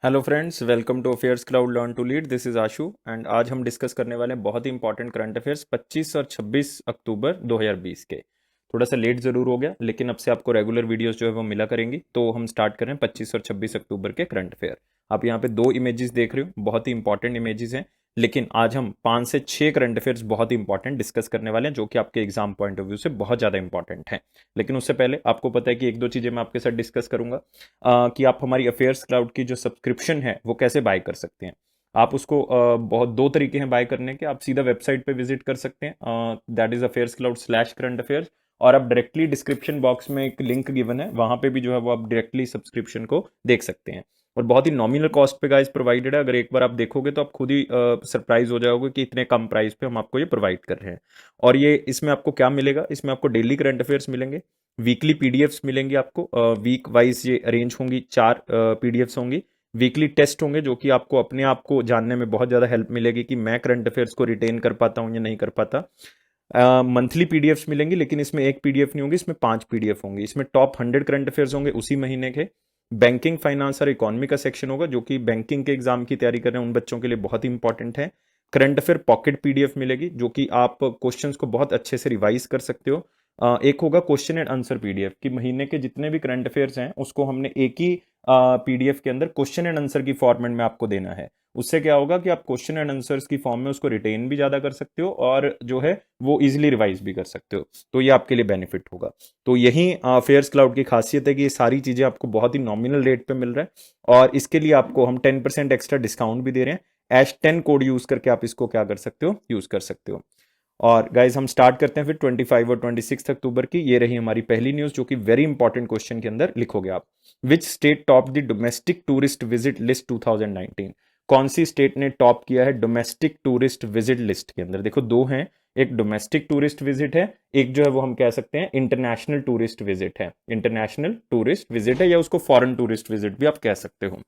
Hello friends, welcome to affairs cloud learn to lead. This is Ashu and आज हम discuss करने वाले हैं बहुत ही इंपॉर्टेंट करंट अफेयर्स 25 और 26 अक्टूबर 2020 के। थोड़ा सा लेट ज़रूर हो गया, लेकिन अब से आपको रेगुलर वीडियोस जो है वो मिला करेंगी। तो हम स्टार्ट कर रहे हैं 25 और 26 अक्टूबर के करंट अफेयर। आप यहाँ पे दो इमेजेस देख रहे हो, बहुत ही इंपॉर्टेंट इमेजेस हैं। लेकिन आज हम 5 से 6 करंट अफेयर्स बहुत ही इंपॉर्टेंट डिस्कस करने वाले हैं, जो कि आपके एग्जाम पॉइंट ऑफ व्यू से बहुत ज़्यादा इंपॉर्टेंट हैं। लेकिन उससे पहले आपको पता है कि एक दो चीज़ें मैं आपके साथ डिस्कस करूंगा कि आप हमारी अफेयर्स क्लाउड की जो सब्सक्रिप्शन है वो कैसे बाय कर सकते हैं। आप उसको बहुत दो तरीके हैं बाय करने के। आप सीधा वेबसाइट पे विजिट कर सकते हैं, that is affairs cloud slash current affairs. और आप डायरेक्टली डिस्क्रिप्शन बॉक्स में एक लिंक गिवन है, वहां पे भी जो है वो आप डायरेक्टली सब्सक्रिप्शन को देख सकते हैं। और बहुत ही नॉमिनल कॉस्ट पे गाइस प्रोवाइडेड है। अगर एक बार आप देखोगे तो आप खुद ही सरप्राइज हो जाओगे कि इतने कम प्राइस पे हम आपको ये प्रोवाइड कर रहे हैं। और ये इसमें आपको क्या मिलेगा, इसमें आपको डेली करंट अफेयर्स मिलेंगे, वीकली पीडीएफ्स मिलेंगी आपको, वीक वाइज ये अरेंज होंगी, 4 पीडीएफ्स होंगी। वीकली टेस्ट होंगे जो कि आपको अपने आप को जानने में बहुत ज़्यादा हेल्प मिलेगी कि मैं करंट अफेयर्स को रिटेन कर पाता हूँ या नहीं कर पाता। मंथली पीडीएफ्स मिलेंगी, लेकिन इसमें एक पीडीएफ नहीं होगी, इसमें 5 पीडीएफ होंगी। इसमें टॉप 100 करंट अफेयर्स होंगे उसी महीने के। बैंकिंग, फाइनेंस और इकोनॉमी का सेक्शन होगा, जो कि बैंकिंग के एग्जाम की तैयारी कर रहे हैं उन बच्चों के लिए बहुत ही इंपॉर्टेंट है। करंट अफेयर पॉकेट पीडीएफ मिलेगी, जो कि आप क्वेश्चंस को बहुत अच्छे से रिवाइज कर सकते हो। एक होगा क्वेश्चन एंड आंसर पीडीएफ, कि महीने के जितने भी करंट अफेयर्स हैं उसको हमने एक ही पीडीएफ के अंदर क्वेश्चन एंड आंसर की फॉर्मेट में आपको देना है। उससे क्या होगा कि आप क्वेश्चन एंड आंसर्स की फॉर्म में उसको रिटेन भी ज्यादा कर सकते हो और जो है वो इजिली रिवाइज भी कर सकते हो। तो ये आपके लिए बेनिफिट होगा। तो यही अफेयर्स क्लाउड की खासियत है कि ये सारी चीजें आपको बहुत ही नॉमिनल रेट पे मिल रहा है। और इसके लिए आपको हम 10% एक्स्ट्रा डिस्काउंट भी दे रहे हैं। #10 कोड यूज करके आप इसको क्या कर सकते हो, यूज कर सकते हो। और गाइज हम स्टार्ट करते हैं फिर 25 और 26 अक्टूबर की। ये रही हमारी पहली न्यूज, जो कि वेरी इंपॉर्टेंट क्वेश्चन के अंदर लिखोगे आप। Which state top the domestic tourist visit list 2019? कौन सी स्टेट ने टॉप किया है डोमेस्टिक टूरिस्ट विजिट लिस्ट के अंदर? देखो दो हैं, एक डोमेस्टिक टूरिस्ट विजिट है, एक जो है वो हम कह सकते हैं इंटरनेशनल टूरिस्ट विजिट है। इंटरनेशनल टूरिस्ट विजिट है, या उसको फॉरेन टूरिस्ट विजिट भी आप कह सकते हो।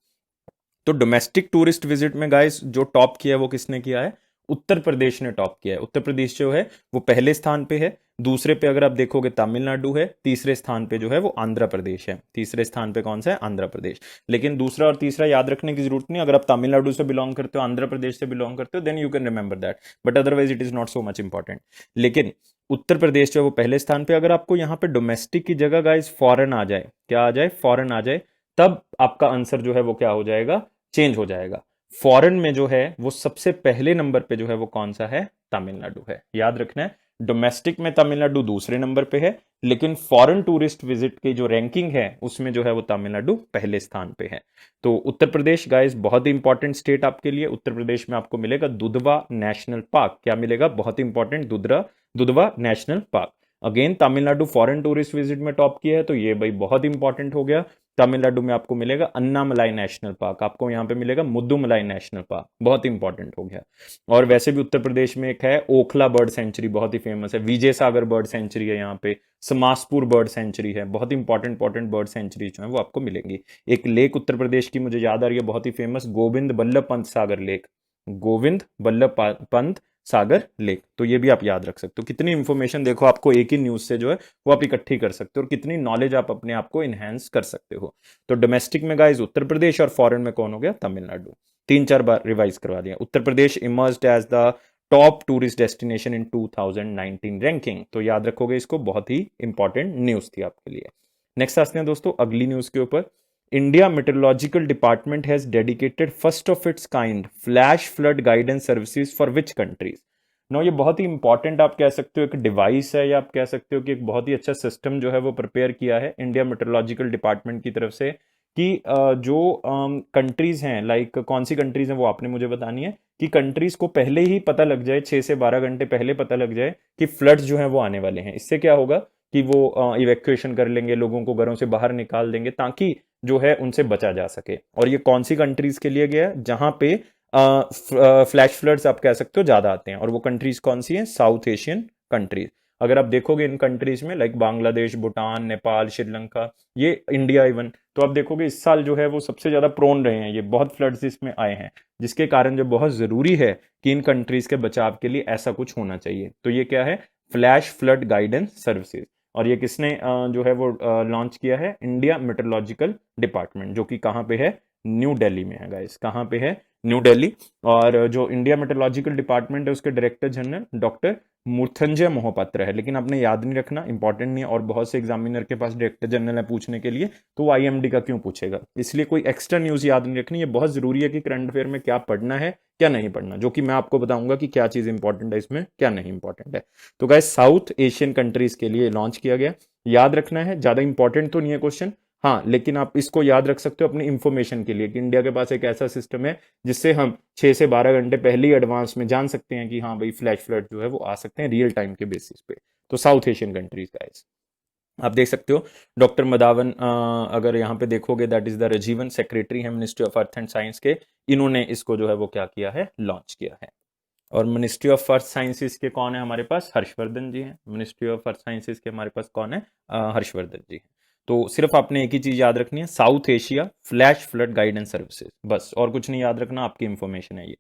तो डोमेस्टिक टूरिस्ट विजिट में गाइस जो टॉप किया है वो किसने किया है? उत्तर प्रदेश ने टॉप किया है। उत्तर प्रदेश जो है वो पहले स्थान पे है। दूसरे पे अगर आप देखोगे तमिलनाडु है। तीसरे स्थान पे जो है वो आंध्र प्रदेश है। तीसरे स्थान पे कौन सा है? आंध्र प्रदेश। लेकिन दूसरा और तीसरा याद रखने की जरूरत नहीं। अगर आप तमिलनाडु से बिलोंग करते हो, आंध्र प्रदेश से बिलोंग करते हो, then you can remember that, but otherwise it is not so much important. लेकिन उत्तर प्रदेश जो है वो पहले स्थान पे। अगर आपको यहाँ पे डोमेस्टिक की जगह गाइस फॉरेन आ जाए, क्या आ जाए? फॉरेन आ जाए, तब आपका आंसर जो है वो क्या हो जाएगा? चेंज हो जाएगा। फॉरेन में जो है वो सबसे पहले नंबर पे जो है वो कौन सा है? तमिलनाडु है। याद रखना है, डोमेस्टिक में तमिलनाडु दूसरे नंबर पे है, लेकिन फॉरेन टूरिस्ट विजिट की जो रैंकिंग है उसमें जो है वो तमिलनाडु पहले स्थान पे है। तो उत्तर प्रदेश गाइस बहुत ही इंपॉर्टेंट स्टेट आपके लिए। उत्तर प्रदेश में आपको मिलेगा दुधवा नेशनल पार्क। क्या मिलेगा? बहुत important, Dudhwa national park. Again Tamil Nadu foreign tourist visit में टॉप किया है, तो ये भाई बहुत इंपॉर्टेंट हो गया। तमिलनाडु में आपको मिलेगा अन्नामलाई नेशनल पार्क, आपको यहाँ पे मिलेगा मुद्दुमलाई नेशनल पार्क, बहुत इंपॉर्टेंट हो गया। और वैसे भी उत्तर प्रदेश में एक है ओखला बर्ड सेंचुरी, बहुत ही फेमस है। विजय सागर बर्ड सेंचुरी है यहाँ पे। समासपुर बर्ड सेंचुरी है। बहुत इंपॉर्टेंट इंपॉर्टेंट बर्ड सेंचुरी जो है वो आपको मिलेंगी। एक लेक उत्तर प्रदेश की मुझे याद आ रही है, बहुत ही famous, Govind Ballabh Pant Sagar lake. Govind Ballabh Pant Sagar lake. तो ये भी आप याद रख सकते हो। कितनी इंफॉर्मेशन देखो आपको एक ही न्यूज से जो है वो आप इकट्ठी कर सकते हो, और कितनी नॉलेज आप अपने आप को इनहेंस कर सकते हो। तो डोमेस्टिक में गाइस उत्तर प्रदेश, और फॉरेन में कौन हो गया? तमिलनाडु। 3-4 बार रिवाइज करवा दिया। Uttar Pradesh emerged as the top tourist destination in 2019 ranking. तो याद रखोगे इसको, बहुत ही इंपॉर्टेंट न्यूज थी आपके लिए। नेक्स्ट आते हैं दोस्तों अगली न्यूज के ऊपर। India meteorological department has dedicated first of its kind flash flood guidance services for which countries? No, ये बहुत ही इंपॉर्टेंट आप कह सकते हो एक डिवाइस है, या आप कह सकते हो कि एक बहुत ही अच्छा सिस्टम जो है वो प्रिपेयर किया है इंडिया मेट्रोलॉजिकल डिपार्टमेंट की तरफ से। कि जो कंट्रीज हैं, लाइक कौन सी कंट्रीज हैं वो आपने मुझे बतानी है। कि कंट्रीज को पहले ही पता लग जाए, 6 से 12 घंटे पहले पता लग जाए कि फ्लड्स जो है वो आने वाले हैं। इससे क्या होगा कि वो इवैक्यूएशन कर लेंगे, लोगों को घरों से बाहर निकाल देंगे, ताकि जो है उनसे बचा जा सके। और ये कौन सी कंट्रीज के लिए गया है? जहां पे फ्लैश फ्लड्स आप कह सकते हो ज्यादा आते हैं। और वो कंट्रीज कौन सी हैं? South Asian countries. अगर आप देखोगे इन कंट्रीज में, लाइक बांग्लादेश, भूटान, नेपाल, श्रीलंका, ये इंडिया इवन, तो आप देखोगे इस साल जो है वो सबसे ज्यादा प्रोन रहे हैं, ये बहुत फ्लड्स इसमें आए हैं। जिसके कारण जो बहुत जरूरी है कि इन कंट्रीज के बचाव के लिए ऐसा कुछ होना चाहिए। तो ये क्या है? Flash flood guidance services. और ये किसने जो है वो लॉन्च किया है? इंडिया मेट्रोलॉजिकल डिपार्टमेंट, जो कि कहाँ पे है? न्यू दिल्ली में है गाइस। कहाँ पे है? न्यू दिल्ली। और जो इंडिया मेट्रोलॉजिकल डिपार्टमेंट है उसके डायरेक्टर जनरल डॉक्टर मूर्तंजय मोहपात्रा है। लेकिन आपने याद नहीं रखना, इंपॉर्टेंट नहीं है, और बहुत से एग्जामिनर के पास डायरेक्टर जनरल है पूछने के लिए, तो वो आईएमडी का क्यों पूछेगा, इसलिए कोई एक्स्ट्रा न्यूज याद नहीं रखनी। ये बहुत जरूरी है कि करंट अफेयर में क्या पढ़ना है क्या नहीं पढ़ना, जो कि मैं आपको बताऊंगा कि क्या चीज इंपॉर्टेंट है इसमें, क्या नहीं इंपॉर्टेंट है। तो गाइस साउथ एशियन कंट्रीज के लिए लॉन्च किया गया, याद रखना है, ज्यादा इंपॉर्टेंट तो नहीं है क्वेश्चन, हाँ, लेकिन आप इसको याद रख सकते हो अपनी इंफॉर्मेशन के लिए कि इंडिया के पास एक ऐसा सिस्टम है जिससे हम 6 से 12 घंटे पहले ही एडवांस में जान सकते हैं कि हाँ भाई फ्लैश फ्लड जो है वो आ सकते हैं रियल टाइम के बेसिस पे। तो साउथ एशियन कंट्रीज गाइस आप देख सकते हो, डॉक्टर मदावन अगर यहाँ पे देखोगे that is the Rajeevan, secretary है ministry of earth and science के, इन्होंने इसको जो है वो क्या किया है, लॉन्च किया है। और मिनिस्ट्री ऑफ अर्थ साइंसेस के कौन है हमारे पास? हर्षवर्धन जी हैं। मिनिस्ट्री ऑफ अर्थ साइंसेस के हमारे पास कौन है? हर्षवर्धन जी हैं। तो सिर्फ आपने एक ही चीज याद रखनी है, south Asia flash flood guidance services, बस, और कुछ नहीं याद रखना, आपकी इंफॉर्मेशन है ये।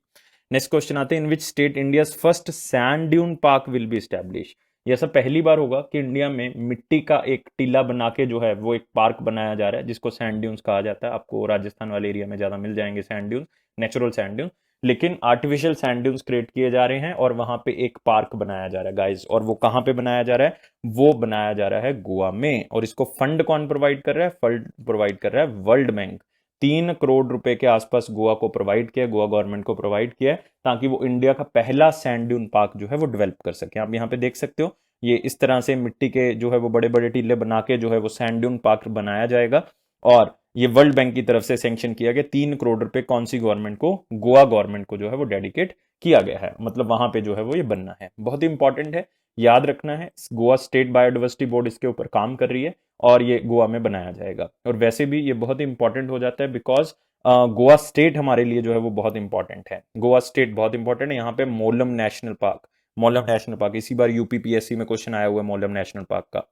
नेक्स्ट क्वेश्चन आते हैं, in which state India first sand dune park will be establish. ये ऐसा पहली बार होगा कि इंडिया में मिट्टी का एक टीला बना के जो है वो एक पार्क बनाया जा रहा है जिसको सैंड ड्यून्स कहा जाता है। आपको राजस्थान वाले एरिया में ज्यादा मिल जाएंगे sand dunes, natural sand dune, लेकिन आर्टिफिशियल सैंड ड्यून्स क्रिएट किए जा रहे हैं और वहां पे एक पार्क बनाया जा रहा है गाइस। और वो कहां पे बनाया जा रहा है? वो बनाया जा रहा है गोवा में। और इसको फंड कौन प्रोवाइड कर रहा है? फंड प्रोवाइड कर रहा है वर्ल्ड बैंक। 3 करोड़ रुपए के आसपास गोवा को प्रोवाइड किया, गोवा गवर्नमेंट को प्रोवाइड किया है, ताकि वो इंडिया का पहला सैंड ड्यून पार्क जो है वो डेवलप कर सके। आप यहाँ पे देख सकते हो, ये इस तरह से मिट्टी के जो है वो बड़े बड़े टीले बना के जो है वो सैंड ड्यून पार्क बनाया जाएगा। और ये वर्ल्ड बैंक की तरफ से सैंक्शन किया गया, 3 करोड़ रुपए कौन सी गवर्नमेंट को? गोवा गवर्नमेंट को जो है वो डेडिकेट किया गया है। मतलब वहां पे जो है वो ये बनना है, बहुत ही इंपॉर्टेंट है, याद रखना है। गोवा स्टेट बायोडाइवर्सिटी बोर्ड इसके ऊपर काम कर रही है और ये गोवा में बनाया जाएगा। और वैसे भी ये बहुत इंपॉर्टेंट हो जाता है बिकॉज गोवा स्टेट हमारे लिए जो है वो बहुत इंपॉर्टेंट है। गोवा स्टेट बहुत इंपॉर्टेंट है। यहाँ पे Mollem national park, Mollem national park इसी बार यूपीपीएससी में क्वेश्चन आया हुआ है मोलम नेशनल पार्क का।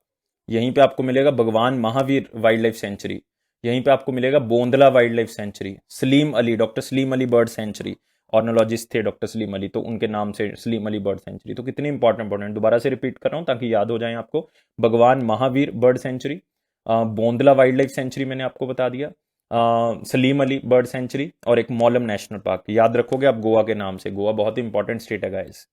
यहीं पे आपको मिलेगा भगवान महावीर वाइल्ड लाइफ सेंचुरी, यहीं पे आपको मिलेगा Bondla wild life sanctuary, Salim Ali, doctor Salim Ali bird sanctuary, ornithologist थे डॉक्टर सलीम अली, तो उनके नाम से सलीम अली बर्ड सेंचुरी। तो कितनी इंपॉर्टेंट, दोबारा से रिपीट कर रहा हूँ ताकि याद हो जाए आपको। Bhagwan Mahavir bird sanctuary, Bondla wild life sanctuary मैंने आपको बता दिया, सलीम अली बर्ड सेंचुरी, और एक मोलम नेशनल पार्क। याद रखोगे आप गोवा के नाम से, गोवा बहुत इंपॉर्टेंट स्टेट है गाइस।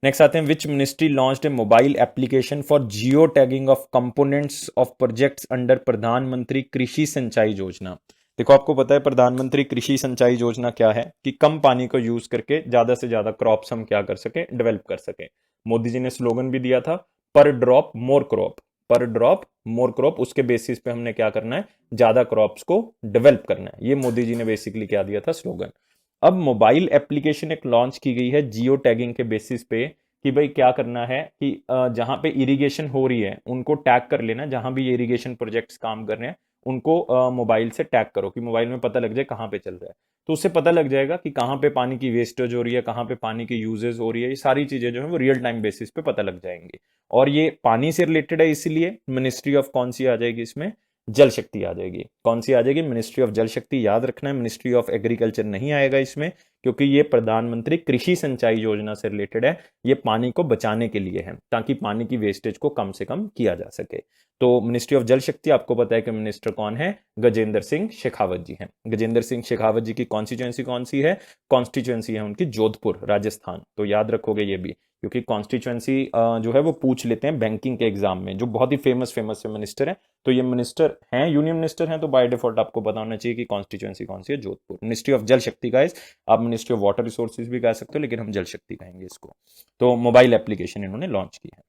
नेक्स्ट आते हैं, which ministry launched A mobile application for geo tagging of components of projects under प्रधानमंत्री कृषि सिंचाई योजना। देखो आपको पता है प्रधानमंत्री कृषि सिंचाई योजना क्या है, कि कम पानी को यूज करके ज्यादा से ज्यादा क्रॉप्स हम क्या कर सके, डेवलप कर सके। मोदी जी ने स्लोगन भी दिया था, पर ड्रॉप मोर क्रॉप, पर ड्रॉप मोर क्रॉप, उसके बेसिस पे हमने क्या करना है, ज्यादा क्रॉप्स को डेवलप करना है। ये मोदी जी ने बेसिकली क्या दिया था स्लोगन। अब मोबाइल एप्लीकेशन एक लॉन्च की गई है जियो टैगिंग के बेसिस पे, कि भाई क्या करना है कि जहां पे इरिगेशन हो रही है उनको टैग कर लेना, जहां भी ये इरिगेशन प्रोजेक्ट्स काम कर रहे हैं उनको मोबाइल से टैग करो, कि मोबाइल में पता लग जाए कहाँ पे चल रहा है। तो उससे पता लग जाएगा कि कहाँ पे पानी की वेस्टेज हो रही है, कहाँ पे पानी की यूजेज हो रही है, ये सारी चीजें जो है वो रियल टाइम बेसिस पे पता लग जाएंगी। और ये पानी से रिलेटेड है, इसलिए मिनिस्ट्री ऑफ कौन सी आ जाएगी इसमें, जल शक्ति आ जाएगी। कौन सी आ जाएगी? मिनिस्ट्री ऑफ जल शक्ति। याद रखना है मिनिस्ट्री ऑफ एग्रीकल्चर नहीं आएगा इसमें, क्योंकि ये प्रधानमंत्री कृषि सिंचाई योजना से रिलेटेड है। ये पानी को बचाने के लिए है, ताकि पानी की वेस्टेज को कम से कम किया जा सके। तो मिनिस्ट्री ऑफ जल शक्ति, आपको पता है कि मिनिस्टर कौन है, गजेंद्र सिंह शेखावत जी हैं। गजेंद्र सिंह शेखावत जी की कॉन्स्टिट्यूएंसी कौन सी है? कॉन्स्टिट्यूएंसी है उनकी जोधपुर राजस्थान। तो याद रखोगे ये भी, क्योंकि कॉन्स्टिट्यूएंसी जो है वो पूछ लेते हैं बैंकिंग के एग्जाम में, जो बहुत ही फेमस फेमस से मिनिस्टर है। तो ये मिनिस्टर हैं, यूनियन मिनिस्टर हैं, तो बाय डिफॉल्ट आपको पता होना चाहिए कि कॉन्स्टिट्यूएंसी कौन सी है, जोधपुर। मिनिस्ट्री ऑफ जल शक्ति गाइस, आप मिनिस्ट्री ऑफ वाटर रिसोर्सेज भी कह सकते हो, लेकिन हम जल शक्ति कहेंगे इसको। तो मोबाइल एप्लीकेशन इन्होंने लॉन्च की है।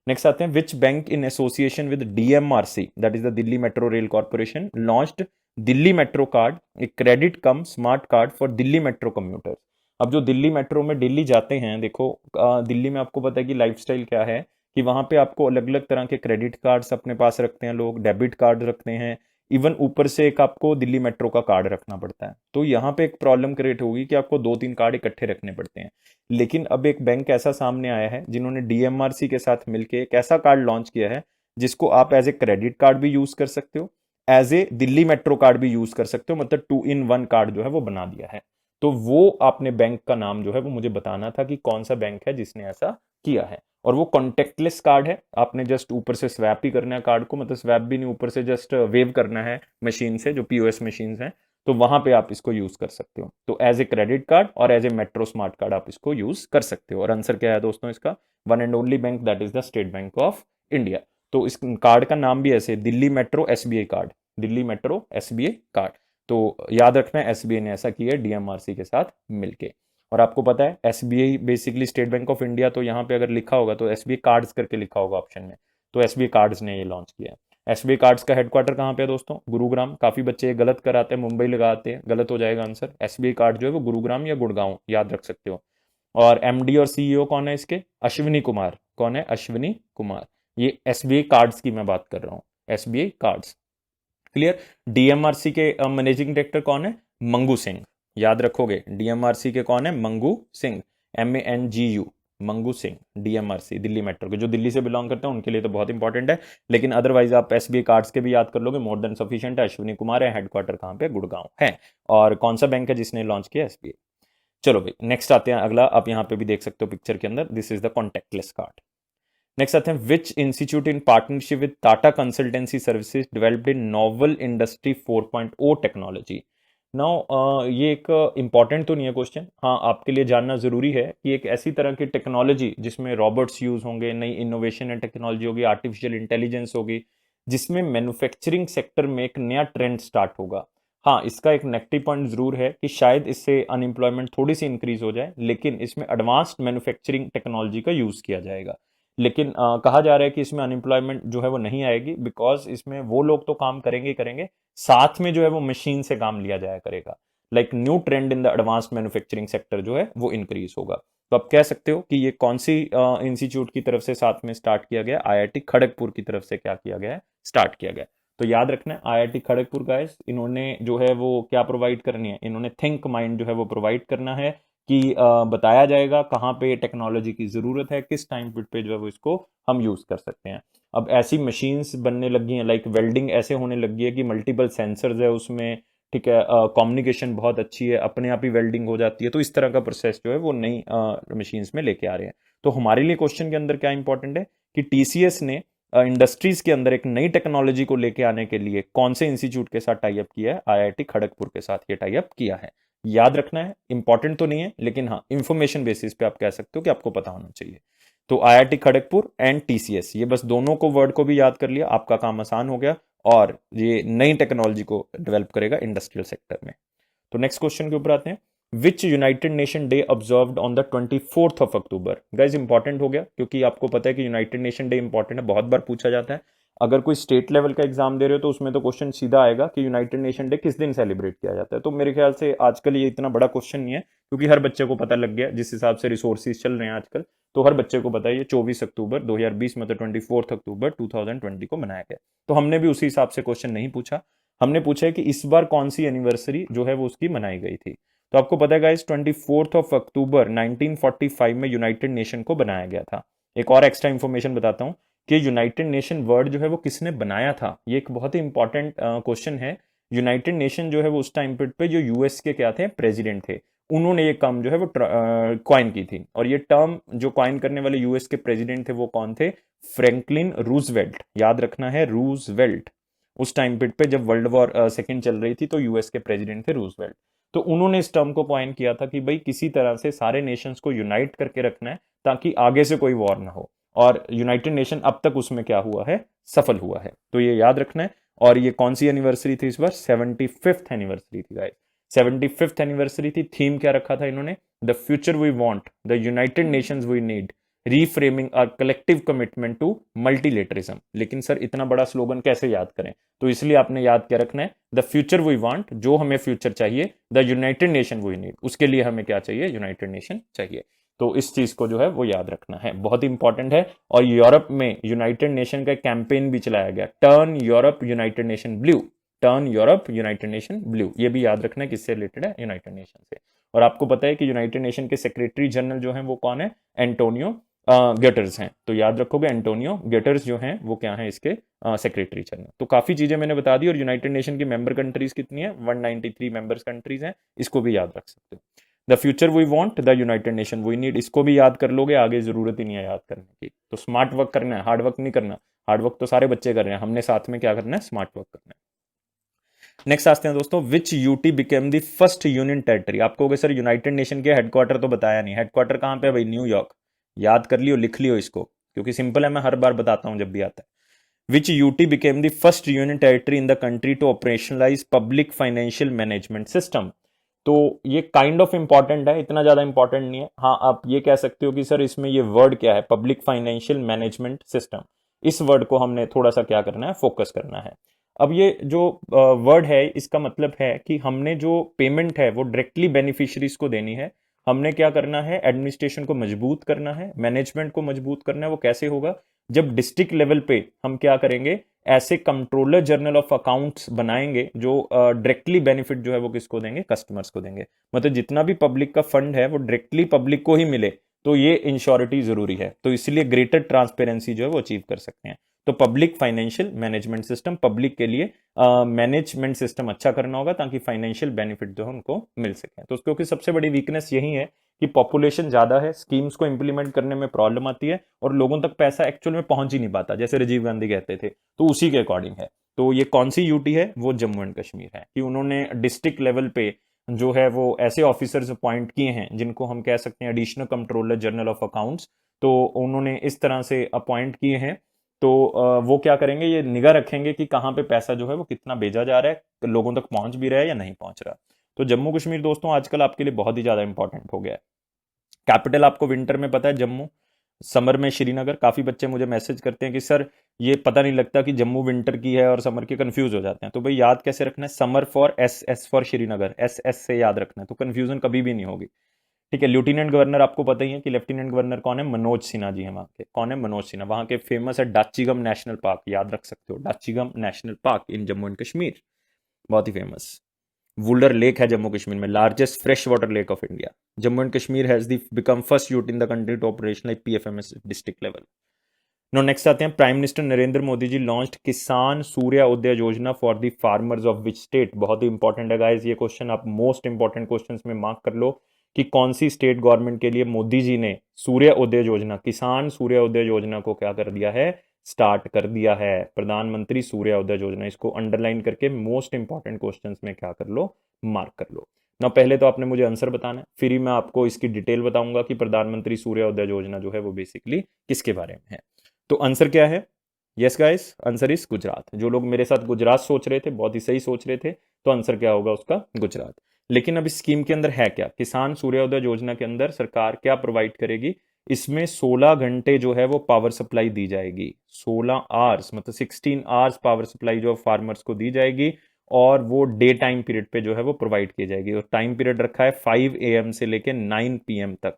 नेक्स्ट आते हैं, which bank in association with DMRC, that is the Delhi metro rail corporation, launched Delhi metro card, a credit come smart card for Delhi metro commuters. अब जो दिल्ली मेट्रो में दिल्ली जाते हैं, देखो दिल्ली में आपको पता है कि लाइफस्टाइल क्या है, कि वहां पे आपको अलग अलग तरह के क्रेडिट कार्ड्स अपने पास रखते हैं लोग, डेबिट कार्ड रखते हैं, इवन ऊपर से एक आपको दिल्ली मेट्रो का कार्ड रखना पड़ता है। तो यहाँ पे एक प्रॉब्लम क्रिएट होगी कि आपको 2-3 कार्ड इकट्ठे रखने पड़ते हैं। लेकिन अब एक बैंक ऐसा सामने आया है जिन्होंने डीएमआरसी के साथ मिलकर एक ऐसा कार्ड लॉन्च किया है जिसको आप एज ए क्रेडिट कार्ड भी यूज कर सकते हो, as a Delhi metro card भी यूज कर सकते हो, मतलब 2-in-1 कार्ड जो है वो बना दिया है। तो वो आपने बैंक का नाम जो है वो मुझे बताना था कि कौन सा बैंक है जिसने ऐसा किया है। और वो कॉन्टेक्टलेस कार्ड है, आपने जस्ट ऊपर से स्वैप ही करना है कार्ड को, मतलब स्वैप भी नहीं, ऊपर से जस्ट वेव करना है मशीन से, जो पीओएस मशीन है। तो वहां पे आप इसको यूज कर सकते हो। तो एज ए क्रेडिट कार्ड और as a metro smart card आप इसको यूज कर सकते हो। और आंसर क्या है दोस्तों इसका? One and only bank, that is the state bank of India. तो इस कार्ड का नाम भी ऐसे, Delhi metro SBI card, Delhi metro SBI card. तो याद रखना है एसबीआई ने ऐसा किया है डीएमआरसी के साथ मिलके। और आपको पता है SBI basically state bank of India, तो यहाँ पे अगर लिखा होगा तो एसबीआई कार्ड्स करके लिखा होगा ऑप्शन में, तो एसबीआई कार्ड्स ने ये लॉन्च किया है। एसबीआई कार्ड्स का हेडक्वार्टर कहाँ पे है दोस्तों? गुरुग्राम। काफी बच्चे ये गलत कराते हैं, मुंबई लगाते हैं, गलत हो जाएगा आंसर। एसबीआई कार्ड जो है वो गुरुग्राम या गुड़गांव याद रख सकते हो। और एमडी और सीईओ कौन है इसके? अश्विनी कुमार। कौन है? अश्विनी कुमार। ये एसबीआई कार्ड्स की मैं बात कर रहा हूँ, एसबीआई कार्ड्स। क्लियर? डीएमआरसी के मैनेजिंग डायरेक्टर कौन है? मंगू सिंह। याद रखोगे डीएमआरसी के कौन है? Mangu Singh, MANGU, Mangu Singh. DMRC Delhi metro के, जो दिल्ली से बिलोंग करते हैं उनके लिए तो बहुत इंपॉर्टेंट है, लेकिन अदरवाइज आप एसबीआई कार्ड्स के भी याद कर लोगे, मोर देन सफिशिएंट है। अश्विनी कुमार है, हेडक्वार्टर कहाँ पे? गुड़गांव है। और कौन सा बैंक है जिसने लॉन्च किया? एसबीआई। चलो भाई नेक्स्ट आते हैं अगला, आप यहाँ पे भी देख सकते हो पिक्चर के अंदर, this is the contact lens card. Next आते हैं, which institute in partnership with Tata consultancy services developed in novel industry 4.0 technology. Now ये एक इंपॉर्टेंट तो नहीं है क्वेश्चन, हाँ आपके लिए जानना जरूरी है कि एक ऐसी तरह की टेक्नोलॉजी जिसमें रॉबोट्स यूज होंगे, नई इनोवेशन एंड टेक्नोलॉजी होगी, आर्टिफिशियल इंटेलिजेंस होगी, जिसमें मैन्युफैक्चरिंग सेक्टर में एक नया ट्रेंड स्टार्ट होगा। हाँ इसका एक नेगेटिव पॉइंट जरूर है कि शायद इससे अनएम्प्लॉयमेंट थोड़ी सी इंक्रीज हो जाए, लेकिन इसमें एडवांस्ड मैन्युफैक्चरिंग टेक्नोलॉजी का यूज किया जाएगा। लेकिन कहा जा रहा है कि इसमें अनएम्प्लॉयमेंट जो है वो नहीं आएगी, बिकॉज इसमें वो लोग तो काम करेंगे ही करेंगे, साथ में जो है वो मशीन से काम लिया जाया करेगा। Like new trend in the advanced manufacturing sector जो है वो इंक्रीज होगा। तो आप कह सकते हो कि ये कौन सी इंस्टीट्यूट की तरफ से साथ में स्टार्ट किया गया? आईआईटी खड़गपुर की तरफ से क्या किया गया है? स्टार्ट किया गया। तो याद रखना है आईआईटी खड़गपुर गाइस, इन्होंने जो है वो क्या प्रोवाइड करनी है? इन्होंने थिंक माइंड जो है वो प्रोवाइड करना है कि बताया जाएगा कहाँ पे टेक्नोलॉजी की ज़रूरत है, किस टाइम पीरियड पे जो है वो इसको हम यूज़ कर सकते हैं। अब ऐसी मशीन्स बनने लगी हैं, लाइक वेल्डिंग ऐसे होने लगी है कि मल्टीपल सेंसर्स है उसमें, ठीक है, कम्युनिकेशन बहुत अच्छी है, अपने आप ही वेल्डिंग हो जाती है। तो इस तरह का प्रोसेस जो है वो नई मशीन्स में लेके आ रहे हैं। तो हमारे लिए क्वेश्चन के अंदर क्या इंपॉर्टेंट है कि टीसीएस ने इंडस्ट्रीज के अंदर एक नई टेक्नोलॉजी को लेके आने के लिए कौन से इंस्टीट्यूट के साथ टाई अप किया है? आईआईटी खड़गपुर के साथ ये टाई अप किया है। याद रखना है, इंपॉर्टेंट तो नहीं है, लेकिन हाँ इंफॉर्मेशन बेसिस पे आप कह सकते हो कि आपको पता होना चाहिए। तो आईआईटी खड़गपुर एंड टीसीएस, ये बस दोनों को वर्ड को भी याद कर लिया, आपका काम आसान हो गया, और ये नई टेक्नोलॉजी को डेवलप करेगा इंडस्ट्रियल सेक्टर में। तो नेक्स्ट क्वेश्चन के ऊपर आते हैं, which United Nation day observed on the 24th of October. Guys important हो गया, क्योंकि आपको पता है कि यूनाइटेड नेशन डे इंपॉर्टेंट है, बहुत बार पूछा जाता है। अगर कोई स्टेट लेवल का एग्जाम दे रहे हो तो उसमें तो क्वेश्चन सीधा आएगा कि यूनाइटेड नेशन डे किस दिन सेलिब्रेट किया जाता है। तो मेरे ख्याल से आजकल ये इतना बड़ा क्वेश्चन नहीं है, क्योंकि हर बच्चे को पता लग गया जिस हिसाब से रिसोर्सेज चल रहे हैं आजकल, तो हर बच्चे को पता है ये 24 अक्टूबर 2020 मतलब 24 अक्टूबर 2020 को मनाया गया। तो हमने भी उसी हिसाब से क्वेश्चन नहीं पूछा, हमने पूछा है कि इस बार कौन सी एनिवर्सरी जो है वो उसकी मनाई गई थी। तो आपको पता है गाइस 24 ऑफ अक्टूबर 1945 में यूनाइटेड नेशन को बनाया गया था। एक और एक्स्ट्रा इंफॉर्मेशन बताता हूँ कि यूनाइटेड नेशन वर्ड जो है वो किसने बनाया था, ये एक बहुत ही इंपॉर्टेंट क्वेश्चन है। यूनाइटेड नेशन जो है वो उस टाइम पीरियड पे जो यूएस के क्या थे, प्रेसिडेंट थे, उन्होंने ये काम जो है वो कॉइन की थी। और ये टर्म जो कॉइन करने वाले यूएस के प्रेसिडेंट थे वो कौन थे? Franklin Roosevelt. याद रखना है रूजवेल्ट। उस टाइम पीरियड पे जब वर्ल्ड वॉर सेकेंड चल रही थी तो यूएस के प्रेसिडेंट थे रूजवेल्ट। तो उन्होंने इस टर्म को कॉइन किया था कि भाई किसी तरह से सारे नेशंस को यूनाइट करके रखना है ताकि आगे से कोई वॉर ना हो। और यूनाइटेड नेशन अब तक उसमें क्या हुआ है? सफल हुआ है। तो ये याद रखना है। और ये कौन सी एनिवर्सरी थी इस बार? 75th एनिवर्सरी थी गाइस, 75th एनिवर्सरी थी। थीम क्या रखा था इन्होंने? The future we want, the United Nations we need, reframing our collective commitment to multilateralism. लेकिन सर इतना बड़ा स्लोगन कैसे याद करें? तो इसलिए आपने याद क्या रखना है? द फ्यूचर वी वांट, जो हमें फ्यूचर चाहिए, the United Nation we need, उसके लिए हमें क्या चाहिए? यूनाइटेड नेशन चाहिए। तो इस चीज को जो है वो याद रखना है, बहुत इंपॉर्टेंट है। और यूरोप में यूनाइटेड नेशन का कैंपेन भी चलाया गया, turn Europe United nation blue, turn Europe United nation blue. ये भी याद रखना है किससे रिलेटेड है? यूनाइटेड नेशन से। और आपको पता है कि यूनाइटेड नेशन के सेक्रेटरी जनरल जो है वो कौन है? एंटोनियो गेटर्स हैं। तो याद रखोगे एंटोनियो गेटर्स जो हैं वो क्या है? इसके सेक्रेटरी जनरल। तो काफी चीजें मैंने बता दी। और यूनाइटेड नेशन की मेंबर कंट्रीज कितनी है? 193 मेंबर्स कंट्रीज हैं, इसको भी याद रख सकते हो। The future we want, the United Nation we need, इसको भी याद कर लोगे, आगे जरूरत ही नहीं है याद करने की। तो स्मार्ट वर्क करना है, हार्ड वर्क नहीं करना। हार्ड वर्क तो सारे बच्चे कर रहे हैं, हमने साथ में क्या करना है? स्मार्ट वर्क करना है। नेक्स्ट आते हैं दोस्तों, which UT became the first union territory. आपको कहोगे सर यूनाइटेड नेशन के हेडक्वार्टर तो बताया नहीं, हेडक्वार्टर कहाँ पे है भाई, न्यूयॉर्क। याद कर लियो, लिख लियो इसको, क्योंकि सिंपल है, मैं हर बार बताता हूं जब भी आता है। Which UT became the first union territory in the country to operationalise public financial management system. तो ये काइंड ऑफ इंपॉर्टेंट है, इतना ज्यादा इंपॉर्टेंट नहीं है। हाँ, आप ये कह सकते हो कि सर इसमें ये वर्ड क्या है, पब्लिक फाइनेंशियल मैनेजमेंट सिस्टम। इस वर्ड को हमने थोड़ा सा क्या करना है, फोकस करना है। अब ये जो वर्ड है, इसका मतलब है कि हमने जो पेमेंट है वो डायरेक्टली बेनिफिशियरीज को देनी है। हमने क्या करना है, एडमिनिस्ट्रेशन को मजबूत करना है, मैनेजमेंट को मजबूत करना है। वो कैसे होगा, जब डिस्ट्रिक्ट लेवल पे हम क्या करेंगे, ऐसे कंट्रोलर जनरल ऑफ अकाउंट्स बनाएंगे जो डायरेक्टली बेनिफिट जो है वो किसको देंगे, कस्टमर्स को देंगे। मतलब जितना भी पब्लिक का फंड है वो डायरेक्टली पब्लिक को ही मिले, तो ये इंश्योरिटी जरूरी है। तो इसलिए ग्रेटर ट्रांसपेरेंसी जो है वो अचीव कर सकते हैं। तो public financial management system, public के लिए मैनेजमेंट सिस्टम अच्छा करना होगा ताकि फाइनेंशियल बेनिफिट जो है उनको मिल सके। तो क्योंकि सबसे बड़ी वीकनेस यही है कि पॉपुलेशन ज्यादा है, स्कीम्स को इंप्लीमेंट करने में प्रॉब्लम आती है और लोगों तक पैसा एक्चुअल में पहुंच ही नहीं पाता, जैसे राजीव गांधी कहते थे। तो उसी के अकॉर्डिंग है। तो ये कौन सी यूटी है, वो जम्मू एंड कश्मीर है, कि उन्होंने डिस्ट्रिक्ट लेवल पे जो है वो ऐसे ऑफिसर्स अपॉइंट किए हैं जिनको हम कह सकते हैं additional controller general of accounts. तो उन्होंने इस तरह से अपॉइंट किए हैं। तो वो क्या करेंगे, ये निगाह रखेंगे कि कहाँ पे पैसा जो है वो कितना भेजा जा रहा है, तो लोगों तक पहुंच भी रहा है या नहीं पहुंच रहा। तो जम्मू कश्मीर दोस्तों आजकल आपके लिए बहुत ही ज्यादा इंपॉर्टेंट हो गया है। कैपिटल आपको विंटर में पता है जम्मू, समर में श्रीनगर। काफी बच्चे मुझे मैसेज करते हैं कि सर ये पता नहीं लगता कि जम्मू विंटर की है और समर की, कंफ्यूज हो जाते हैं। तो भाई याद कैसे रखना है, summer for S, S for Srinagar, S S से याद रखना है, तो कंफ्यूजन कभी भी नहीं होगी। ठीक है। लेफ्टिनेंट गवर्नर आपको पता ही है कि लेफ्टिनेंट गवर्नर कौन है, मनोज सिन्हा जी हैं वहां के। कौन है, मनोज सिन्हा। वहां के फेमस है डाचीगम नेशनल पार्क, याद रख सकते हो, Dachigam national park in Jammu and Kashmir, बहुत ही फेमस। वुलर लेक है जम्मू कश्मीर में, largest fresh water lake of India. Jammu and Kashmir has become first UT in the country to operationalise PFMS district level. No next आते हैं, prime minister Narendra Modi ji launched Kisan Surya Uday Yojana for the farmers of which state. बहुत ही important है guys ये question, आप most important questions में mark कर लो कि कौन सी स्टेट गवर्नमेंट के लिए मोदी जी ने सूर्य उदय योजना, किसान सूर्य उदय योजना को क्या कर दिया है, स्टार्ट कर दिया है। प्रधानमंत्री सूर्य उदय योजना, इसको अंडरलाइन करके मोस्ट इंपॉर्टेंट क्वेश्चंस में क्या कर लो, मार्क कर लो ना। पहले तो आपने मुझे आंसर बताना है, फिर ही मैं आपको इसकी डिटेल बताऊंगा कि प्रधानमंत्री सूर्य उदय योजना जो है वो बेसिकली किसके बारे में है। तो आंसर क्या है, yes guys, answer is Gujarat. जो लोग मेरे साथ गुजरात सोच रहे थे, बहुत ही सही सोच रहे थे, तो आंसर क्या होगा उसका, गुजरात। लेकिन अब इस स्कीम के अंदर है क्या, किसान सूर्योदय योजना के अंदर सरकार क्या प्रोवाइड करेगी, इसमें 16 घंटे जो है वो पावर सप्लाई दी जाएगी। 16 आवर्स मतलब 16 आवर्स पावर सप्लाई जो फार्मर्स को दी जाएगी, और वो डे टाइम पीरियड पे जो है वो प्रोवाइड की जाएगी। और टाइम पीरियड रखा है 5 AM से लेके 9 PM तक,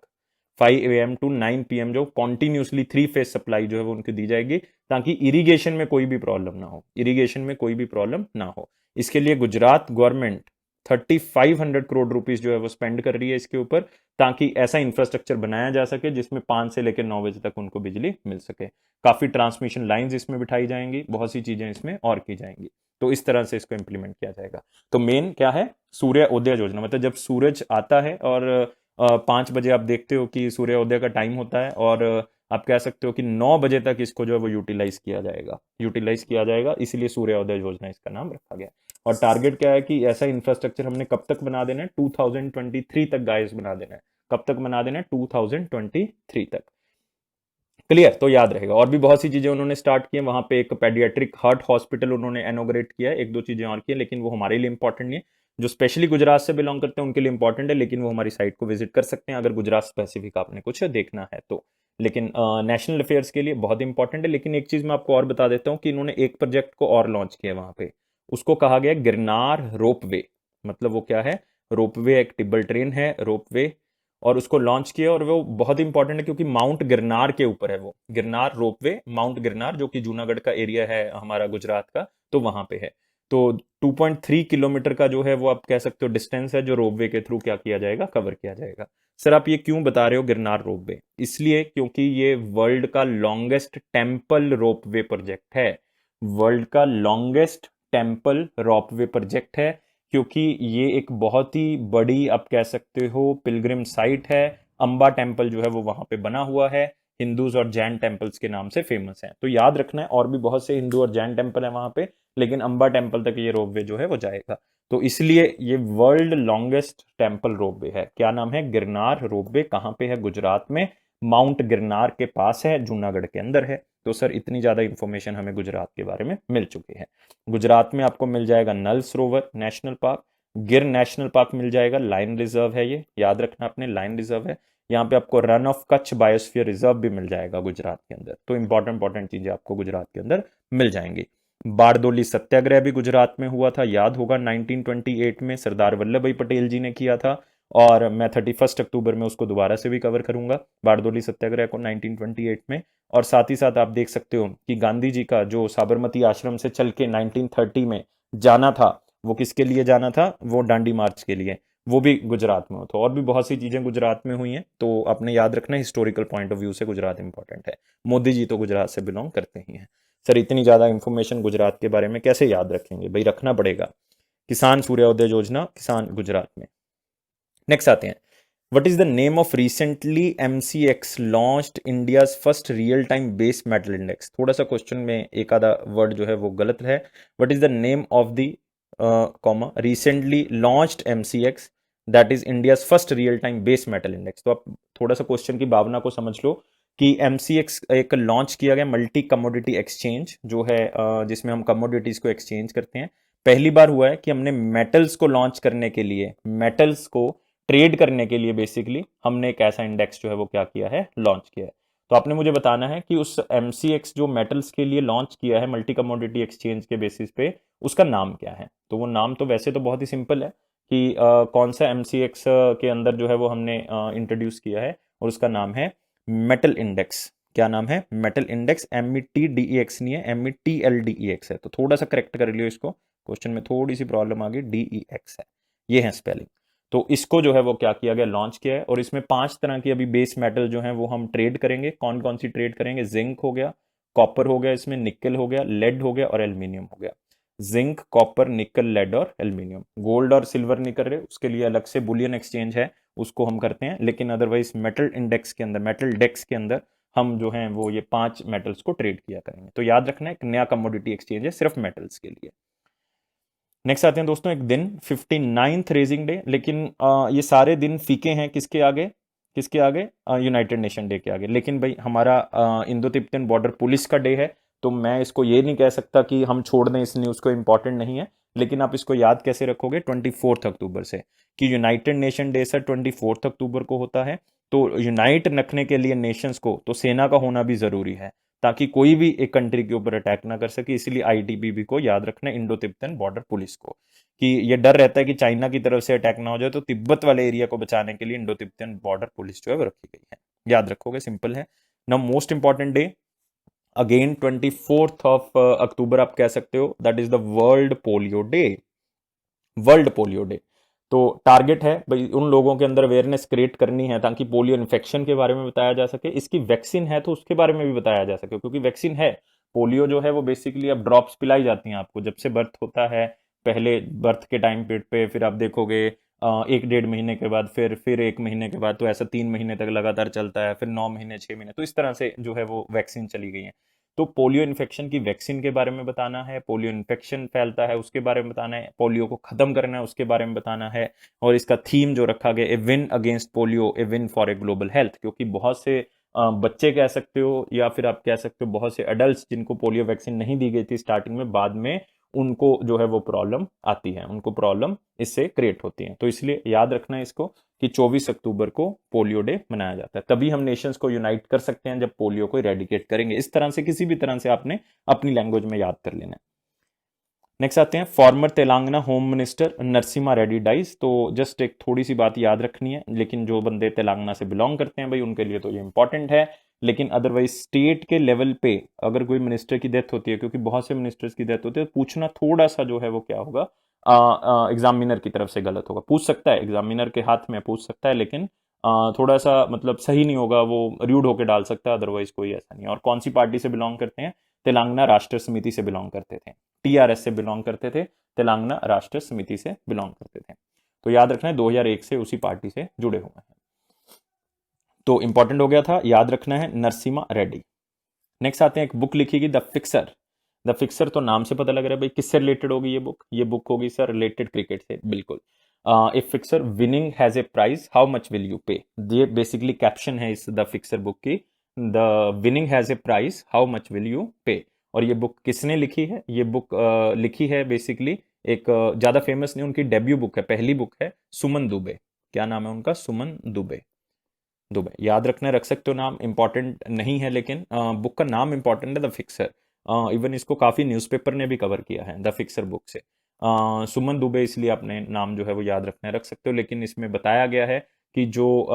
5 AM टू 9 PM जो कॉन्टिन्यूसली 3 फेज सप्लाई जो है वो उनको दी जाएगी, ताकि इरिगेशन में कोई भी प्रॉब्लम ना हो, इरिगेशन में कोई भी प्रॉब्लम ना हो। इसके लिए गुजरात गवर्नमेंट 3500 करोड़ रुपीस जो है वो स्पेंड कर रही है इसके ऊपर, ताकि ऐसा इंफ्रास्ट्रक्चर बनाया जा सके जिसमें 5 से लेकर 9 बजे तक उनको बिजली मिल सके। काफी ट्रांसमिशन लाइंस इसमें बिठाई जाएंगी, बहुत सी चीजें इसमें और की जाएंगी। तो इस तरह से इसको इंप्लीमेंट किया जाएगा। तो मेन क्या है, सूर्य उदय योजना, मतलब जब सूरज आता है और 5 बजे आप देखते हो कि सूर्योदय का टाइम होता है, और आप कह सकते हो कि 9 बजे तक इसको जो है वो यूटिलाइज किया जाएगा, यूटिलाइज किया जाएगा, इसलिए सूर्योदय योजना इसका नाम रखा गया। और टारगेट क्या है कि ऐसा इंफ्रास्ट्रक्चर हमने कब तक बना देना है, 2023 तक गाइस बना देना है। कब तक बना देना है, 2023 तक। क्लियर, तो याद रहेगा। और भी बहुत सी चीजें उन्होंने स्टार्ट की है वहां पे, एक पेडियाट्रिक हार्ट हॉस्पिटल उन्होंने इनॉग्रेट किया है, एक दो चीजें और की है, लेकिन वो हमारे लिए इंपॉर्टेंट नहीं है। जो स्पेशली गुजरात से बिलोंग करते हैं उनके लिए इंपॉर्टेंट है, लेकिन वो हमारी साइट को विजिट कर सकते हैं अगर गुजरात स्पेसिफिक आपने कुछ देखना है तो। लेकिन नेशनल अफेयर्स के लिए बहुत इंपॉर्टेंट है। लेकिन एक चीज मैं आपको और बता देता हूँ कि इन्होंने एक प्रोजेक्ट को और लॉन्च किया वहां पे, उसको कहा गया गिरनार रोपवे। मतलब वो क्या है, रोपवे, एक टिब्बल ट्रेन है रोपवे, और उसको लॉन्च किया। और वो बहुत इंपॉर्टेंट है क्योंकि माउंट गिरनार के ऊपर है वो, गिरनार रोपवे, माउंट गिरनार जो कि जूनागढ़ का एरिया है हमारा गुजरात का, तो वहां पे है। तो 2.3 किलोमीटर का जो है वो आप कह सकते हो डिस्टेंस है, जो रोपवे के थ्रू क्या किया जाएगा, कवर किया जाएगा। सर आप ये क्यों बता रहे हो गिरनार रोपवे, इसलिए क्योंकि ये वर्ल्ड का लॉन्गेस्ट टेम्पल रोपवे प्रोजेक्ट है, वर्ल्ड का लॉन्गेस्ट टेम्पल रोपवे प्रोजेक्ट है, क्योंकि ये एक बहुत ही बड़ी आप कह सकते हो पिलग्रिम साइट है। अंबा टेम्पल जो है वो वहां पे बना हुआ है, हिंदूज और जैन टेम्पल्स के नाम से फेमस है। तो याद रखना है, और भी बहुत से हिंदू और जैन टेम्पल है वहां पे, लेकिन अंबा टेम्पल तक ये रोपवे जो है वो जाएगा। तो इसलिए ये वर्ल्ड लॉन्गेस्ट टेम्पल रोपवे है। क्या नाम है? गिरनार रोपवे। कहाँ पे है? गुजरात में, माउंट गिरनार के पास है, जूनागढ़ के अंदर है। तो सर इतनी ज्यादा इंफॉर्मेशन हमें गुजरात के बारे में मिल चुकी है। गुजरात में आपको मिल जाएगा नल सरोवर नेशनल पार्क, गिर नेशनल पार्क मिल जाएगा, लाइन रिजर्व है, ये याद रखना आपने, लाइन रिजर्व है। यहाँ पे आपको run of Kutch biosphere reserve भी मिल जाएगा गुजरात के अंदर। तो इंपॉर्टेंट चीजें आपको गुजरात के अंदर मिल जाएंगी। बारदोली सत्याग्रह भी गुजरात में हुआ था, याद होगा 1928 में सरदार वल्लभ भाई पटेल जी ने किया था। और मैं 31 अक्टूबर में उसको दोबारा से भी कवर करूंगा, बारदोली सत्याग्रह को 1928 में। और साथ ही साथ आप देख सकते हो कि गांधी जी का जो साबरमती आश्रम से चल के 1930 में जाना था, वो किसके लिए जाना था? वो डांडी मार्च के लिए, वो भी गुजरात में हो। तो और भी बहुत सी चीजें गुजरात में हुई हैं, तो आपने याद रखना हिस्टोरिकल पॉइंट ऑफ व्यू से गुजरात इंपॉर्टेंट है। मोदी जी तो गुजरात से बिलोंग करते ही हैं। सर इतनी ज्यादा इंफॉर्मेशन गुजरात के बारे में कैसे याद रखेंगे भाई? रखना पड़ेगा। किसान सूर्योदय योजना, किसान गुजरात में। नेक्स्ट आते हैं, what is the name of recently MCX launched India's first real time base metal index? थोड़ा सा क्वेश्चन में एक आधा वर्ड जो है वो गलत है। What is the name of the comma recently launched MCX that is India's first real time base metal index? तो आप थोड़ा सा क्वेश्चन की भावना को समझ लो कि एमसीएक्स एक लॉन्च किया गया मल्टी कमोडिटी एक्सचेंज जो है, जिसमें हम कमोडिटीज को एक्सचेंज करते हैं। पहली बार हुआ है कि हमने मेटल्स को लॉन्च करने के लिए, मेटल्स को ट्रेड करने के लिए बेसिकली हमने एक ऐसा इंडेक्स जो है वो क्या किया है? लॉन्च किया है। तो आपने मुझे बताना है कि उस एमसीएक्स जो मेटल्स के लिए लॉन्च किया है मल्टी कमोडिटी एक्सचेंज के बेसिस पे, उसका नाम क्या है? तो वो नाम तो वैसे तो बहुत ही सिंपल है कि कौन सा एमसीएक्स के अंदर जो है वो हमने इंट्रोड्यूस किया है, और उसका नाम है मेटल इंडेक्स। क्या नाम है? Metal index. METDEX नहीं है, METLDEX है। तो थोड़ा सा करेक्ट कर लियो इसको, क्वेश्चन में थोड़ी सी प्रॉब्लम आ गई, DEX है, ये है स्पेलिंग। तो इसको जो है वो क्या किया गया? लॉन्च किया है। और इसमें 5 तरह की अभी बेस मेटल जो है वो हम ट्रेड करेंगे। कौन कौन सी ट्रेड करेंगे? जिंक हो गया, कॉपर हो गया, इसमें निकल हो गया, लेड हो गया, और एल्यूमिनियम हो गया। जिंक, कॉपर, निकल, लेड और एल्यूमिनियम। गोल्ड और सिल्वर नहीं कर रहे, उसके लिए अलग से बुलियन एक्सचेंज है, उसको हम करते हैं। लेकिन अदरवाइज मेटल इंडेक्स के अंदर, मेटल डेक्स के अंदर हम जो हैं वो ये 5 मेटल्स को ट्रेड किया करेंगे। तो याद रखना है, एक नया कमोडिटी एक्सचेंज है सिर्फ मेटल्स के लिए। नेक्स्ट आते हैं दोस्तों, एक दिन 59th रेजिंग डे। लेकिन ये सारे दिन फीके हैं किसके आगे? किसके आगे? यूनाइटेड नेशन डे के आगे। लेकिन भाई हमारा इंडो तिब्बतन बॉर्डर पुलिस का डे है, तो मैं इसको ये नहीं कह सकता कि हम छोड़ दें इस न्यूज़ को, इंपॉर्टेंट नहीं है। लेकिन आप इसको याद कैसे रखोगे? 24 अक्टूबर से, कि यूनाइटेड नेशन डे सर 24 अक्टूबर को होता है। तो यूनाइट रखने के लिए नेशंस को, तो सेना का होना भी जरूरी है, ताकि कोई भी एक कंट्री के ऊपर अटैक ना कर सके। इसलिए आईटीबीपी को याद रखना, इंडो तिब्बतन बॉर्डर पुलिस को, कि ये डर रहता है कि चाइना की तरफ से अटैक ना हो जाए, तो तिब्बत वाले एरिया को बचाने के लिए इंडो तिब्बतन बॉर्डर पुलिस जो है वो रखी गई है। याद रखोगे, सिंपल है ना। मोस्ट इंपॉर्टेंट डे अगेन 24 अक्टूबर आप कह सकते हो, that is the world polio day. World polio day. तो टारगेट है भाई उन लोगों के अंदर अवेयरनेस क्रिएट करनी है ताकि पोलियो इन्फेक्शन के बारे में बताया जा सके। इसकी वैक्सीन है तो उसके बारे में भी बताया जा सके, क्योंकि वैक्सीन है। पोलियो जो है वो बेसिकली अब ड्रॉप्स पिलाई जाती हैं आपको जब से बर्थ होता है। पहले बर्थ के टाइम पीरियड पे, फिर आप देखोगे 1 डेढ़ महीने के बाद, फिर 1 महीने के बाद, तो ऐसा 3 महीने तक लगातार चलता है, फिर 9 महीने, 6 महीने, तो इस तरह से जो है वो वैक्सीन चली गई है। तो पोलियो इन्फेक्शन की वैक्सीन के बारे में बताना है, पोलियो इन्फेक्शन फैलता है उसके बारे में बताना है, पोलियो को खत्म करना है उसके बारे में बताना है। और इसका थीम जो रखा गया, a win against polio, a win for a global health, क्योंकि बहुत से बच्चे कह सकते हो या फिर आप कह सकते हो बहुत से अडल्ट जिनको पोलियो वैक्सीन नहीं दी गई थी स्टार्टिंग में, बाद में उनको जो है वो प्रॉब्लम आती है, उनको प्रॉब्लम इससे क्रिएट होती है। तो इसलिए याद रखना है इसको कि 24 अक्टूबर को पोलियो डे मनाया जाता है। तभी हम नेशंस को यूनाइट कर सकते हैं जब पोलियो को इरेडिकेट करेंगे। इस तरह से किसी भी तरह से आपने अपनी लैंग्वेज में याद कर लेना है। नेक्स्ट आते हैं, former Telangana home minister Narasimha Reddy dies. तो जस्ट एक थोड़ी सी बात याद रखनी है, लेकिन जो बंदे तेलंगाना से बिलोंग करते हैं भाई उनके लिए तो ये इंपॉर्टेंट है। लेकिन अदरवाइज स्टेट के लेवल पे अगर कोई मिनिस्टर की डेथ होती है, क्योंकि बहुत से मिनिस्टर्स की डेथ होती है, तो पूछना थोड़ा सा जो है वो क्या होगा, एग्जामिनर की तरफ से गलत होगा। पूछ सकता है, एग्जामिनर के हाथ में पूछ सकता है, लेकिन थोड़ा सा मतलब सही नहीं होगा, वो र्यूड होकर डाल सकता है, अदरवाइज कोई ऐसा नहीं है। और कौन सी पार्टी से बिलोंग करते हैं? तेलंगाना राष्ट्र समिति से बिलोंग करते थे, टीआरएस से बिलोंग करते थे, तेलंगाना राष्ट्र समिति से बिलोंग करते थे। तो याद रखना है 2001 से उसी पार्टी से जुड़े हुए हैं। तो इंपॉर्टेंट हो गया था, याद रखना है नरसिम्हा रेड्डी। नेक्स्ट आते हैं, एक बुक लिखी गई द फिक्सर, द फिक्सर तो नाम से पता लग रहा है भाई किससे रिलेटेड होगी ये बुक होगी सर रिलेटेड क्रिकेट से, बिल्कुल। If fixer winning has a prize how much will you pay, ये बेसिकली कैप्शन है इस द फिक्सर बुक की, the winning has a prize how much will you pay. और ये बुक किसने लिखी है? ये बुक लिखी है बेसिकली एक ज़्यादा फेमस नहीं, उनकी डेब्यू बुक है, पहली बुक है, सुमन दुबे। क्या नाम है उनका? सुमन दुबे। दुबे याद रखना, रख सकते हो, नाम इंपॉर्टेंट नहीं है लेकिन बुक का नाम इंपॉर्टेंट है, द फिक्सर। इवन इसको काफ़ी न्यूज़पेपर ने भी कवर किया है, द फिक्सर बुक से। सुमन दुबे इसलिए अपने नाम जो है वो याद रखना रख सकते हो, लेकिन इसमें बताया गया है कि जो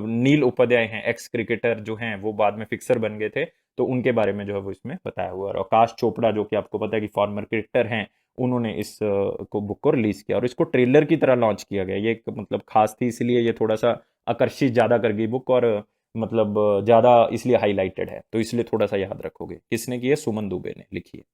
नील उपाध्याय हैं, एक्स क्रिकेटर जो हैं, वो बाद में फिक्सर बन गए थे, तो उनके बारे में जो है वो इसमें बताया हुआ है। और आकाश चोपड़ा जो कि आपको पता है कि फॉर्मर क्रिकेटर हैं, उन्होंने इस को बुक को रिलीज किया और इसको ट्रेलर की तरह लॉन्च किया गया। ये एक मतलब खास थी, इसलिए ये थोड़ा सा आकर्षित ज़्यादा कर गई बुक, और मतलब ज़्यादा इसलिए हाईलाइटेड है, तो इसलिए थोड़ा सा याद रखोगे। किसने की है? सुमन दुबे ने लिखी है।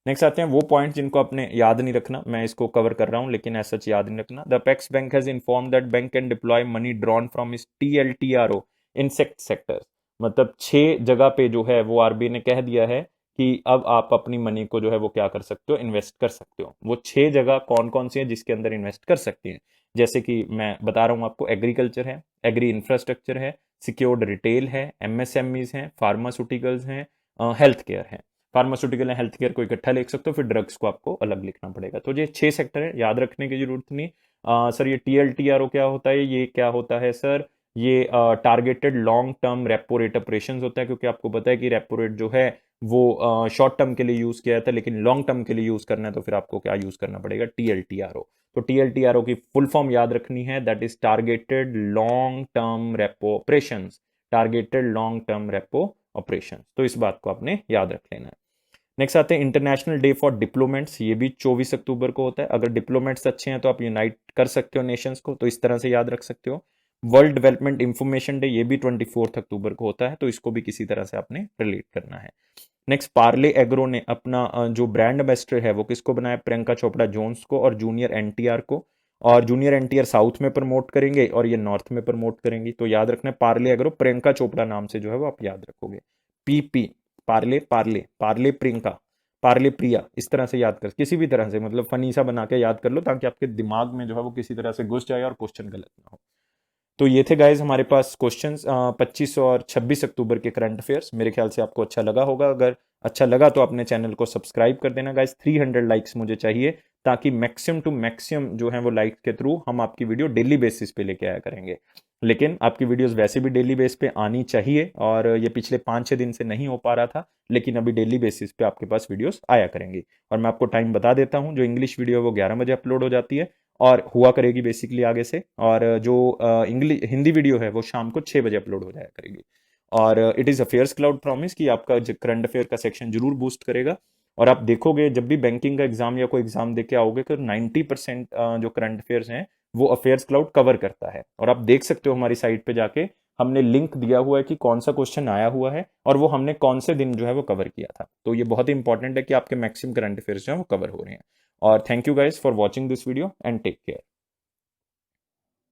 नेक्स्ट आते हैं वो पॉइंट जिनको आपने याद नहीं रखना, मैं इसको कवर कर रहा हूं लेकिन ऐसा याद नहीं रखना। The apex bank has inform that bank can deploy money drawn from इस TLTRO इन सेक्टर्स। मतलब 6 जगह पे जो है वो आरबीआई ने कह दिया है कि अब आप अपनी मनी को जो है वो क्या कर सकते हो, इन्वेस्ट कर सकते हो। वो 6 जगह कौन कौन सी है जिसके अंदर इन्वेस्ट कर सकती हैं? जैसे कि मैं बता रहा हूँ आपको, एग्रीकल्चर है, एग्री इंफ्रास्ट्रक्चर है, सिक्योर्ड रिटेल है, MSMEs हैं, फार्मास्यूटिकल्स हैं, हेल्थ केयर है। फार्मास्यूटिकल एंड हेल्थ केयर को इकट्ठा लिख सकते हो, फिर ड्रग्स को आपको अलग लिखना पड़ेगा। तो ये 6 सेक्टर है, याद रखने की जरूरत नहीं। सर ये TLTRO क्या होता है? ये क्या होता है सर? ये targeted long term repo rate operations होता है, क्योंकि आपको पता है कि रेपो रेट जो है वो शॉर्ट टर्म के लिए यूज किया जाता है, लेकिन लॉन्ग टर्म के लिए यूज करना है तो फिर आपको क्या यूज करना पड़ेगा? TLTRO। तो TLTRO की फुल फॉर्म याद रखनी है, that is targeted long term repo operations. Targeted long term repo operations, तो इस बात को आपने याद रख लेना है। नेक्स्ट आते हैं इंटरनेशनल डे फॉर डिप्लोमेट्स, ये भी 24 अक्टूबर को होता है। अगर डिप्लोमेट्स अच्छे हैं तो आप यूनाइट कर सकते हो नेशंस को, तो इस तरह से याद रख सकते हो। वर्ल्ड डेवलपमेंट इंफॉर्मेशन डे, ये भी 24 अक्टूबर को होता है, तो इसको भी किसी तरह से आपने रिलेट करना है। नेक्स्ट, पार्ले एग्रो ने अपना जो ब्रांड एम्बेसडर है वो किसको बनाया? प्रियंका चोपड़ा जोन्स को और जूनियर NTR को। और जूनियर NTR साउथ में प्रमोट करेंगे और ये नॉर्थ में प्रमोट करेंगी, तो याद रखना है पार्ले एग्रो प्रियंका चोपड़ा नाम से जो है वो आप याद रखोगे। PP, पार्ले पार्ले, पार्ले प्रियंका, पार्ले प्रिया, इस तरह से याद कर, किसी भी तरह से मतलब फनी सा बना के याद कर लो, ताकि आपके दिमाग में जो है वो किसी तरह से घुस जाए और क्वेश्चन गलत ना हो। तो ये थे गाइज हमारे पास क्वेश्चंस 25 और 26 अक्टूबर के करंट अफेयर्स। मेरे ख्याल से आपको अच्छा लगा होगा, अगर अच्छा लगा तो अपने चैनल को सब्सक्राइब कर देना गाइज। 300 लाइक्स मुझे चाहिए, ताकि मैक्सिमम टू मैक्सिमम जो है वो लाइक के थ्रू हम आपकी वीडियो डेली बेसिस पे लेके आया करेंगे। लेकिन आपकी वीडियोस वैसे भी डेली बेस पे आनी चाहिए, और ये पिछले 5-6 दिन से नहीं हो पा रहा था, लेकिन अभी डेली बेसिस पे आपके पास वीडियोस आया करेंगी। और मैं आपको टाइम बता देता हूँ, जो इंग्लिश वीडियो है वो 11 बजे अपलोड हो जाती है और हुआ करेगी बेसिकली आगे से, और जो इंग्लिश हिंदी वीडियो है वो शाम को 6 बजे अपलोड हो जाया करेगी। और it is affairs cloud promise कि आपका करंट अफेयर का सेक्शन जरूर बूस्ट करेगा। और आप देखोगे जब भी बैंकिंग का एग्जाम या कोई एग्जाम दे के आओगे तो 90% जो करंट अफेयर्स हैं वो अफेयर्स क्लाउड कवर करता है। और आप देख सकते हो हमारी साइट पे जाके, हमने लिंक दिया हुआ है कि कौन सा क्वेश्चन आया हुआ है और वो हमने कौन से दिन जो है वो कवर किया था। तो ये बहुत इंपॉर्टेंट है कि आपके मैक्सिमम करंट अफेयर्स जो है वो कवर हो रहे हैं। और thank you guys for watching this video and take care.